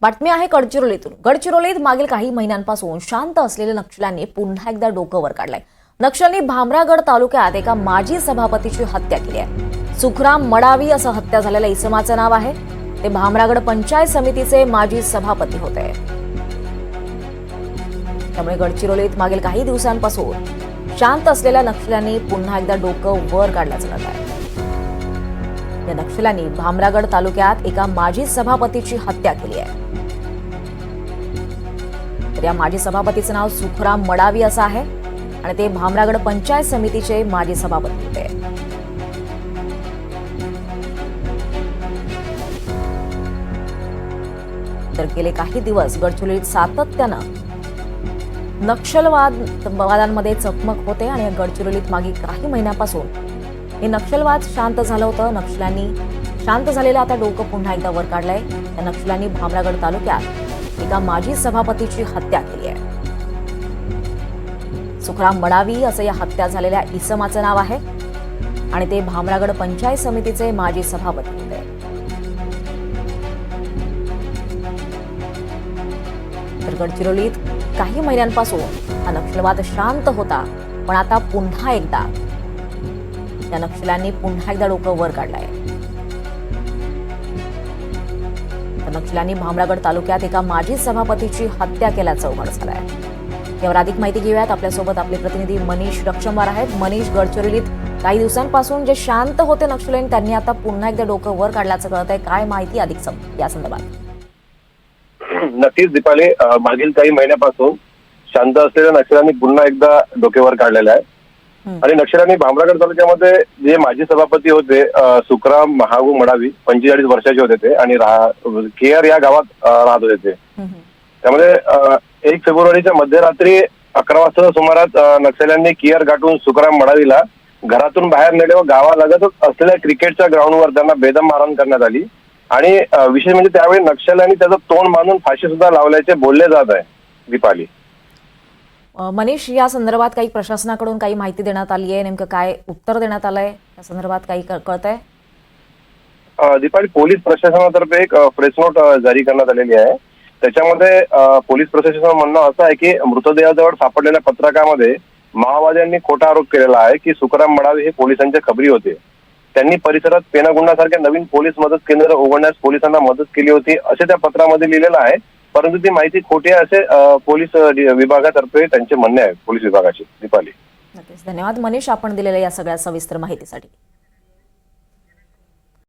बातमी आहे गडचिरोलीतून। गडचिरोलीत मागील काही महिन्यांपासून शांत असलेल्या नक्षल्यांनी पुन्हा एकदा डोकं वर काढलंय। नक्षल्यांनी भामरागड तालुक्यात एका माजी सभापतीची हत्या केली आहे। सुखराम मडावी असं हत्या झालेल्या इसमाचं नाव आहे। ते भामरागड पंचायत समितीचे माजी सभापती होते। त्यामुळे गडचिरोलीत मागील काही दिवसांपासून शांत असलेल्या नक्षल्यांनी पुन्हा एकदा डोकं वर काढल्याचं म्हणत आहे। या नक्षल्यांनी भामरागड तालुक्यात एका माजी सभापतीची हत्या केली आहे। तर या माजी सभापतीचं नाव सुखराम मडावी असं आहे आणि ते भामरागड पंचायत समितीचे माजी सभापती होते। तर गेले काही दिवस गडचिरोलीत सातत्यानं नक्षलवादांमध्ये चकमक होते आणि गडचिरोलीत मागील काही महिन्यांपासून हे नक्षलवाद शांत झालं होतं। नक्षल्यांनी शांत झालेलं आता डोकं पुन्हा एकदा वर काढलंय। या नक्षल्यांनी भामरागड तालुक्यात एका माजी सभापतीची हत्या केली आहे। सुखराम मडावी असं या हत्या झालेल्या इसमाचं नाव आहे आणि ते भामरागड पंचायत समितीचे माजी सभापती होते। तर गडचिरोलीत काही महिन्यांपासून हा नक्षलवाद शांत होता, पण आता पुन्हा एकदा या नक्षल्यांनी पुन्हा एकदा डोकं वर काढलंय। नक्षल्यांनी भामरागड तालुक्यात एका माजी सभापतीची हत्या केल्याचं उघड झालंय। यावर अधिक माहिती घेऊयात। आपल्यासोबत आपले प्रतिनिधी मनीष रक्षमवार आहेत। मनीष, गडचिरोलीत काही दिवसांपासून जे शांत होते नक्षल्यांनी त्यांनी आता पुन्हा एकदा डोकं वर काढल्याचं कळत आहे। काय माहिती अधिक या संदर्भात? नक्कीच दीपाली, मागील काही महिन्यापासून शांत असलेल्या नक्षल्यांनी पुन्हा एकदा डोकेवर काढलेलं आहे आणि नक्षल्यांनी भामरागड तालुक्यामध्ये जे माजी सभापती होते सुखराम महागू मडावी 45 वर्षाचे होते ते आणि केआर या गावात राहत होते ते। त्यामध्ये 1 फेब्रुवारीच्या मध्यरात्री 11 वाजता सुमारास नक्षल्यांनी केआर गाठून सुखराम मडावीला घरातून बाहेर नेले व गावालगतच असलेल्या क्रिकेटच्या ग्राउंडवर त्यांना बेदम मारहाण करण्यात आली आणि विशेष म्हणजे त्यावेळी नक्षल्यांनी त्याचं तोंड बांधून फाशी सुद्धा लावल्याचे बोलले जात आहे। दीपाली, मनीष, या संदर्भात काही प्रशासनाकडून काही माहिती देण्यात आली आहे? नेमकं काय उत्तर देण्यात आलंय या संदर्भात काही कळतंय? दीपाली, पोलीस प्रशासनातर्फे एक प्रेस नोट जारी करण्यात आलेली आहे। त्याच्यामध्ये पोलीस प्रशासनाचं म्हणणं असं आहे की मृतदेहाजवळ सापडलेल्या पत्रकामध्ये माओवाद्यांनी खोटा आरोप केलेला आहे की सुखराम मडावी हे पोलिसांचे खबरी होते। त्यांनी परिसरात पेनागुंडासारख्या नवीन पोलीस मदत केंद्र उघडण्यास पोलिसांना मदत केली होती असे त्या पत्रामध्ये लिहिलेलं आहे, परंतु ती माहिती खोटी आहे असे पोलीस विभागातर्फे त्यांचे म्हणणे आहे, पोलीस विभागाचे। दीपाली, नक्कीच धन्यवाद मनीष, आपण दिलेल्या या सगळ्या सविस्तर माहितीसाठी।